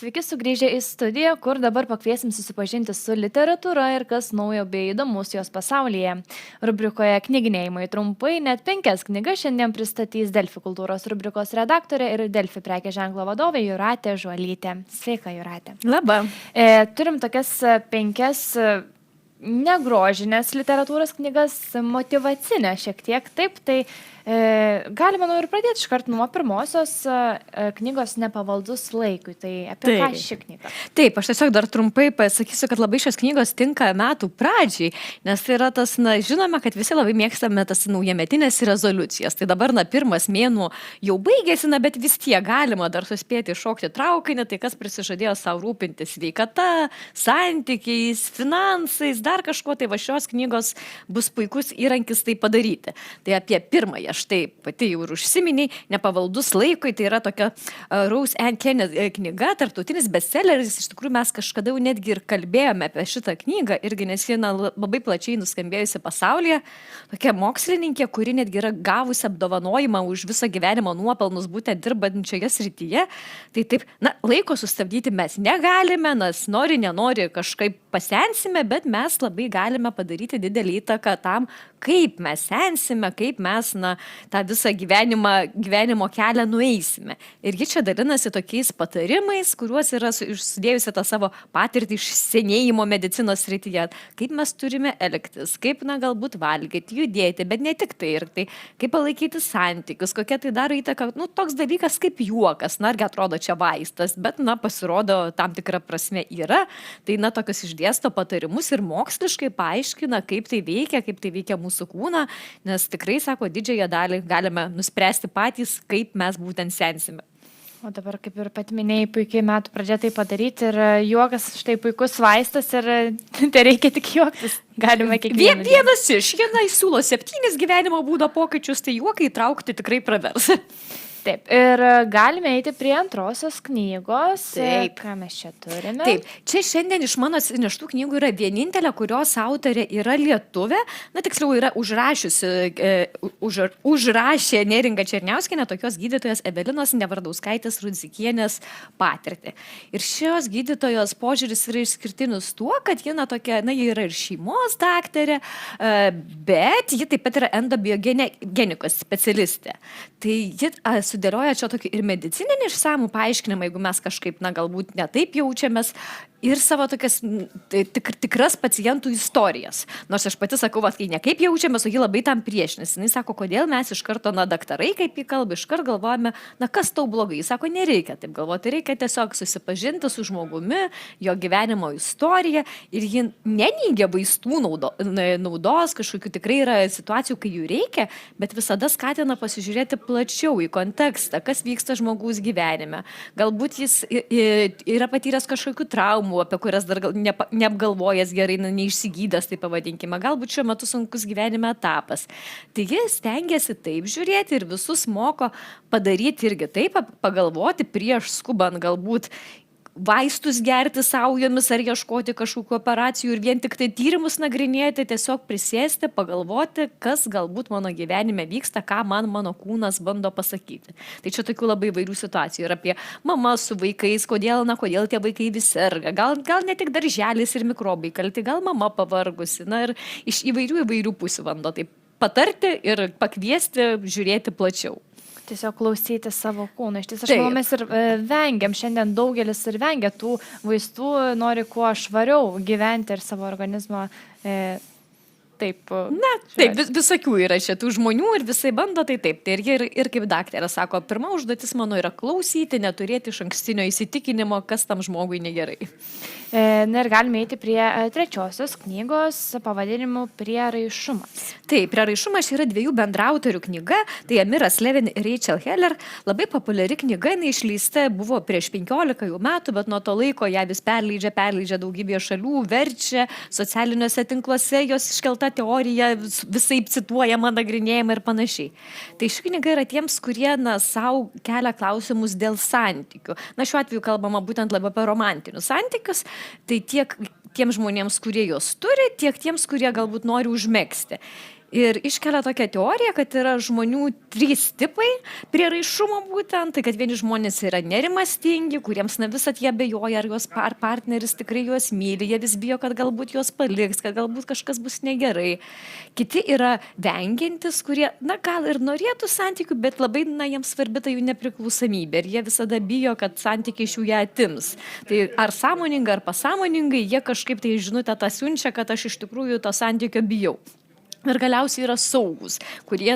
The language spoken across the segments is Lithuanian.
Sveiki sugrįžę į studiją, kur dabar pakviesim susipažinti su literatūra ir kas naujo bei įdomus jos pasaulyje. Rubrikoje Knyginėjimai trumpai net 5 knygas šiandien pristatys Delfi kultūros rubrikos redaktorė ir Delfi prekės ženklo vadovė Jūratė Žuolytė. Sveika, Jūratė. Labą. Turim tokias 5 negrožinės literatūros knygas, motyvacinę šiek tiek, taip, tai galima ir pradėti iškart nuo pirmosios knygos Nepavaldus laikui. Tai apie ką ši knyga? Taip, aš tiesiog dar trumpai pasakysiu, kad labai šios knygos tinka metų pradžiai, nes tai yra tas, žinome, kad visi labai mėgstame tas naujametinės rezoliucijas. Tai dabar, pirmas mėnuo jau baigėsi, bet vis tiek galima dar suspėti šokti traukinį, tai kas prisižadėjo savo rūpinti sveikata, santykiais, finansais, dar kažko, tai va šios knygos bus puikus įrankis tai padaryti. Tai apie pirmąją, štai pati jau ir užsiminiai, Nepavaldus laikui, tai yra tokia Rose Ann Kenneth knyga, tarptautinis bestselleris. Iš tikrųjų mes kažkada jau netgi ir kalbėjome apie šitą knygą, irgi nes ji labai plačiai nuskambėjusi pasaulyje. Tokia mokslininkė, kuri netgi yra gavusi apdovanojimą už visą gyvenimo nuopelnus būtent dirbančioje srityje. Tai taip, laiko sustabdyti mes negalime, nes nenori kažkaip pasensime, bet mes labai galime padaryti didelį įtaką tam, kaip mes sensime, kaip mes tą visą gyvenimo kelią nueisime. Ir ji čia dalinasi tokiais patarimais, kuriuos yra sudėjusi tą savo patirtį iš senėjimo medicinos srityje. Kaip mes turime elgtis, kaip galbūt valgyti, judėti, bet ne tik tai. Ir tai, kaip palaikyti santykius, kokia tai daro įtaka. Toks dalykas kaip juokas, argi atrodo čia vaistas, bet pasirodo tam tikrą prasme yra. Tai tokius išdėsto patarimus ir moksliškai paaiškina, kaip tai veikia mūsų kūną, nes tikrai, sako, didžiąją dalį galime nuspręsti patys, kaip mes būtent sensime. O dabar, kaip ir pat minėjai, puikiai metų pradžia tai padaryti ir juokas štai puikus vaistas ir tai reikia tik juoktis. Galime kiekvieną. Vienas iš, jinai siūlo 7 gyvenimo būdo pokyčius, tai juokai traukti tikrai pravers. Taip, ir galime eiti prie antrosios knygos. Taip. Ką mes čia turime? Taip, čia šiandien iš mano atsineštų knygų yra vienintelė, kurios autorė yra lietuvė, tiksliau yra užrašė Neringa Černiauskienė, tokios gydytojos Evelinos Nevardauskaitės Rudzikienės patirtį. Ir šios gydytojos požiūris yra išskirtinis tuo, kad ji tokia, ji yra ir šeimos daktarė, bet ji taip pat yra endobiogenikos specialistė. Tai ji sudėlioja čia tokį ir medicininį išsamų paaiškinimą, jeigu mes kažkaip, galbūt netaip jaučiamės, ir savo tokias tikras pacientų istorijas. Nors aš pati sakau, kai ne kaip jaučiamės, o ji labai tam priešinasi. Jis sako, kodėl mes iš karto, daktarai, kaip į kalbą, iš karto galvojame, kas tau blogai. Jis sako, nereikia taip galvoti, reikia tiesiog susipažinti su žmogumi, jo gyvenimo istorija, ir ji neneigia vaistų naudos, kažkokių tikrai yra situacijų, kai jų reikia, bet visada skatina pasižiūrėti plačiau į kontekstą, kas vyksta žmogaus gyvenime. Galbūt jis yra patyręs kažkokių traumų, apie kurias dar neapgalvojęs gerai, neišsigydęs, tai pavadinkime. Galbūt šiuo metu sunkus gyvenime etapas. Tai jis stengiasi taip žiūrėti ir visus moko padaryti irgi taip, pagalvoti prieš skubant galbūt vaistus gerti saujomis ar ieškoti kažkokių operacijų ir vien tik tai tyrimus nagrinėti, tiesiog prisėsti, pagalvoti, kas galbūt mano gyvenime vyksta, ką mano kūnas bando pasakyti. Tai čia tokių labai įvairių situacijų. Ir apie mamą su vaikais, kodėl tie vaikai vis serga. Gal ne tik darželis ir mikrobai kalti, gal mama pavargusi. Ir iš įvairių pusių bando tai patarti ir pakviesti žiūrėti plačiau. Tiesiog klausyti savo kūną. Iš tiesų, aš manau, mes ir vengiam, šiandien daugelis ir vengia tų vaistų, nori kuo švariau gyventi ir savo organizmą taip. Taip, visokių yra šitų žmonių ir visai bando, tai taip. Tai ir kaip daktarė sako, pirma užduotis mano yra klausyti, neturėti išankstinio įsitikinimo, kas tam žmogui negerai. Ir galime eiti prie trečiosios knygos pavadinimu Prieraišumas. Taip, Prieraišumas yra 2 bendraautorių knyga, tai Amiras Levin ir Rachel Heller. Labai populiari knyga, išleista buvo prieš 15 metų, bet nuo to laiko ją vis perleidžia daugybėje šalių, verčia socialiniuose tinkluose, jos iškelta teorija visai cituojama, nagrinėjama ir panašiai. Tai ši knyga yra tiems, kurie savo kelia klausimus dėl santykių. Šiuo atveju kalbama būtent labiau apie romantinius santykius, tai tiek tiems žmonėms, kurie jos turi, tiek tiems, kurie galbūt nori užmegzti. ir iškelia tokią teoriją, kad yra žmonių 3 tipai prieraišumo būtent, tai kad vieni žmonės yra nerimastingi, kuriems visat jie abejoja, ar jos partneris tikrai juos myli, jie vis bijo, kad galbūt juos paliks, kad galbūt kažkas bus negerai. Kiti yra vengiantis, kurie, gal ir norėtų santykių, bet labai, jiems svarbi ta jų nepriklausomybė ir jie visada bijo, kad santykiai iš jų ją atims. Tai ar sąmoningai, ar pasąmoningai, jie kažkaip tai žinutę tą siunčia, kad aš iš tikrųjų to santykio bijau. Ir galiausiai yra saugus, kurie,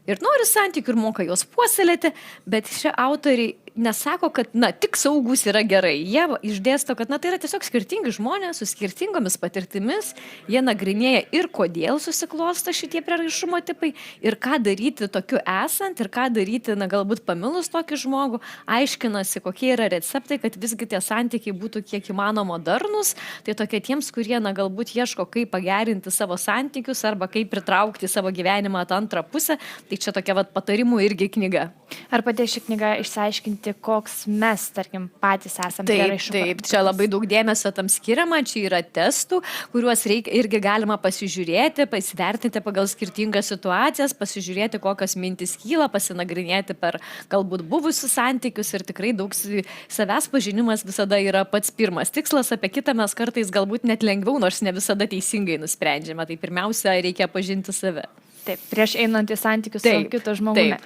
ir nori santykių ir moka juos puoselėti, bet šie autoriai nesako, kad, tik saugus yra gerai. Jie išdėsto, kad, tai yra tiesiog skirtingi žmonės su skirtingomis patirtimis, jie nagrinėja ir kodėl susiklosto šitie prieraišumo tipai, ir ką daryti tokiu esant, ir ką daryti, galbūt pamilus tokį žmogų, aiškinasi, kokie yra receptai, kad visgi tie santykiai būtų kiek įmanoma darnus, tai tokie tiems, kurie, galbūt ieško, kaip pagerinti savo santykius, arba kaip pritraukti savo gyvenimą tą antrą pusę, tai čia tokia patarimų irgi knyga. Ar padės ši knyga išsiaiškinti, koks mes, tarkim, patys esame prieraišumo? Taip, čia labai daug dėmesio tam skiriama, čia yra testų, kuriuos irgi galima pasižiūrėti, pasivertinti pagal skirtingas situacijas, pasižiūrėti, kokios mintis kyla, pasinagrinėti per galbūt buvusius santykius ir tikrai daug savęs pažinimas visada yra pats pirmas tikslas, apie kitą mes kartais galbūt net lengviau, nors ne visada teisingai nusprendžiame, tai pirmiausia reikia pažinti save. Taip, prieš einant į santykius su kitu žmogumi.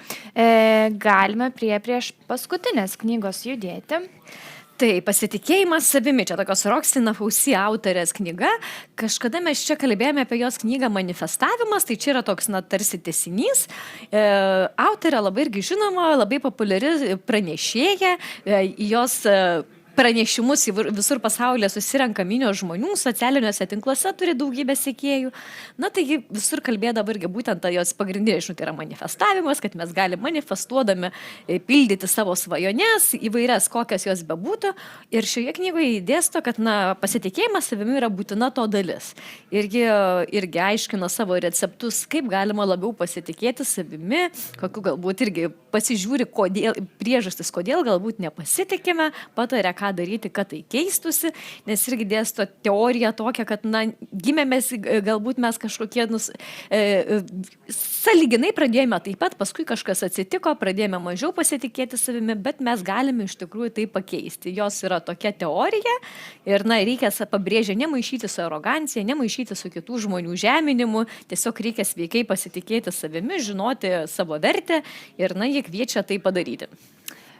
Galime prieš paskutinės knygos judėti. Tai pasitikėjimas savimi, čia tokios Roxana Fauci autorės knyga. Kažkada mes čia kalbėjome apie jos knygą Manifestavimas, tai čia yra toks, tarsi tęsinys. Autorė labai irgi žinoma, labai populiari pranešėja, jos pranešimus visur pasaulyje susirenka minios žmonių, socialiniuose tinkluose turi daugybę sekėjų. Tai visur kalbėdavo irgi būtent jos pagrindinė žinutė yra manifestavimas, kad mes galime manifestuodami pildyti savo svajones, įvairias, kokias jos bebūtų. Ir šioje knygoje įdėsto, kad pasitikėjimas savimi yra būtina to dalis. Irgi aiškina savo receptus, kaip galima labiau pasitikėti savimi, kokiu galbūt irgi pasižiūri, priežastis, kodėl galbūt nepasitikime, pataria, ką daryti, kad tai keistusi, nes irgi dėsto teoriją tokią, kad gimėmės, galbūt mes kažkokie sąlyginai pradėjome taip pat, paskui kažkas atsitiko, pradėjome mažiau pasitikėti savimi, bet mes galime iš tikrųjų tai pakeisti. Jos yra tokia teorija ir reikia pabrėžti, nemaišyti su arogancija, nemaišyti su kitų žmonių žeminimu, tiesiog reikia sveikai pasitikėti savimi, žinoti savo vertę ir jie kviečia tai padaryti.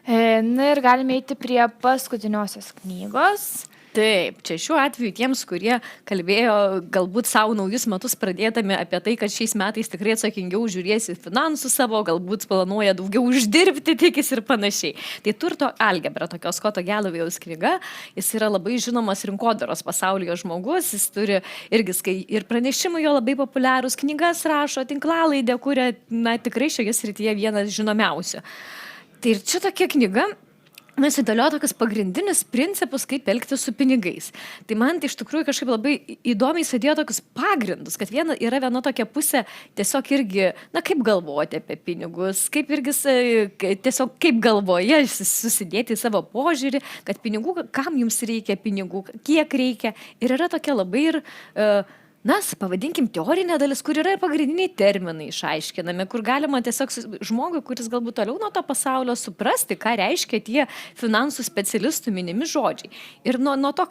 Ir galime eiti prie paskutiniosios knygos. Taip, čia šiuo atveju tiems, kurie kalbėjo galbūt savo naujus metus pradėdami apie tai, kad šiais metais tikrai atsakingiau žiūrėsi finansų savo, galbūt planuoja daugiau uždirbti, tikis ir panašiai. Tai Turto algebra, tokios Scotto Galloway'aus knyga, jis yra labai žinomas rinkodaros pasaulyje žmogus, jis turi ir pranešimai jo labai populiarūs, knygas rašo, tinklalaidę, kuria tikrai šioje srityje vienas žinomiausių. Tai ir čia tokia knyga, mes įdėliojo tokius pagrindinius principus, kaip elgtis su pinigais. Tai man tai iš tikrųjų kažkaip labai įdomiai sudėjo tokius pagrindus, kad yra viena tokia pusė tiesiog irgi, kaip galvoti apie pinigus, kaip irgi tiesiog kaip galvoje susidėti į savo požiūrį, kad pinigų, kam jums reikia pinigų, kiek reikia. Ir yra tokia labai ir pavadinkim teorinė dalis, kur yra ir pagrindiniai terminai išaiškinami, kur galima tiesiog žmogui, kuris galbūt toliau nuo to pasaulio, suprasti, ką reiškia tie finansų specialistų minimi žodžiai. Ir nuo to,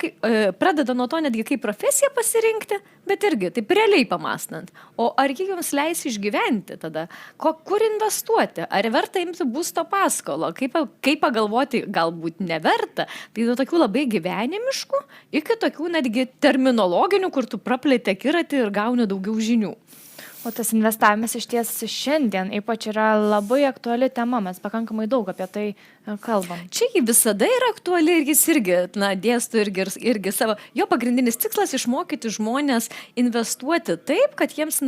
pradeda nuo to netgi kaip profesiją pasirinkti, bet irgi taip realiai pamastant. O ar jie jums leis išgyventi tada? Kur investuoti? Ar verta imti būsto paskolą? Kaip pagalvoti, galbūt neverta? Tai nuo tokių labai gyvenimiškų iki tokių netgi terminologinių, kur tu praplėti akiratį ir gauni daugiau žinių. O tas investavimas iš ties šiandien ypač yra labai aktuali tema, mes pakankamai daug apie tai kalbam. Čia jį visada yra aktuali ir jis irgi dėsto irgi savo. Jo pagrindinis tikslas išmokyti žmonės investuoti taip, kad jiems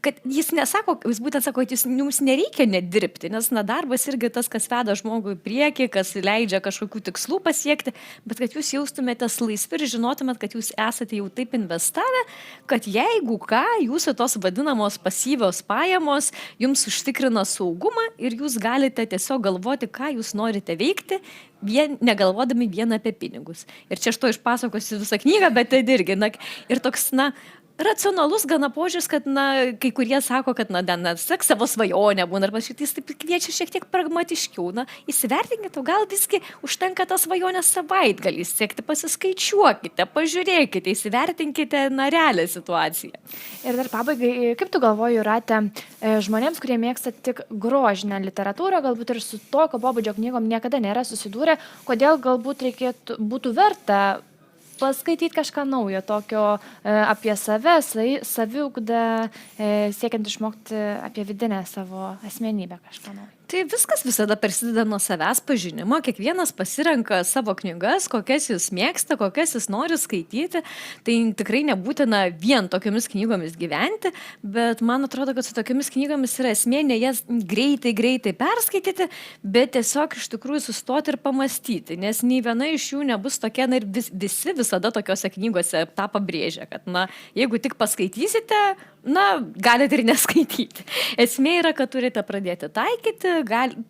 kad jis nesako, jis būtent sako, kad jums nereikia nedirbti, nes darbas irgi tas, kas veda žmogų į priekį, kas leidžia kažkokių tikslų pasiekti, bet kad jūs jaustumėtės laisvi ir žinotumėt, kad jūs esate jau taip investavę, kad jeigu ką, jūsų tos vadinamos pasyvios pajamos jums užtikrina saugumą ir jūs galite tiesiog galvoti, ką jūs norite veikti, negalvodami vien apie pinigus. Ir čia aš to išpasakosiu visą knygą, bet tai irgi, ir toks, racionalus gana požiūris, kad, na, kai kurie sako, kad, na, sek savo svajonę būna, arba šitais taip kviečia šiek tiek pragmatiškiau, na, įsivertinkite, gal visgi užtenka tą svajonę savaitgalį siekti, pasiskaičiuokite, pažiūrėkite, įsivertinkite, na, realią situaciją. Ir dar pabaigai, kaip tu galvoji, Jūrate, žmonėms, kurie mėgsta tik grožinę literatūrą, galbūt ir su tokio pobūdžio knygom niekada nėra susidūrę, kodėl galbūt būtų verta paskaityti kažką naujo, tokio apie save, saviugdą, siekiant išmokti apie vidinę savo asmenybę kažką naujo. Tai viskas visada prasideda nuo savęs pažinimo, kiekvienas pasirenka savo knygas, kokias jis mėgsta, kokias jis nori skaityti, tai tikrai nebūtina vien tokiamis knygomis gyventi, bet man atrodo, kad su tokiamis knygomis yra esmė ne jas greitai perskaityti, bet tiesiog iš tikrųjų sustoti ir pamastyti, nes nei viena iš jų nebus tokia, na ir visi visada tokiose knygose tą pabrėžia, kad, na, jeigu tik paskaitysite, na, galite ir neskaityti. Esmė yra, kad turite pradėti taikyti,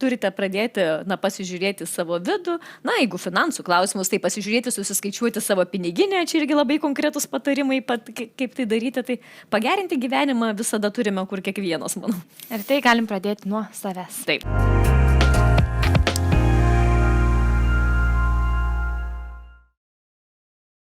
turite pradėti, na, pasižiūrėti savo vidų, na, jeigu finansų klausimus, tai pasižiūrėti, susiskaičiuoti savo piniginę, čia irgi labai konkretus patarimai, kaip tai daryti, tai pagerinti gyvenimą visada turime kur kiekvienas, manau. Ir tai galim pradėti nuo savęs. Taip.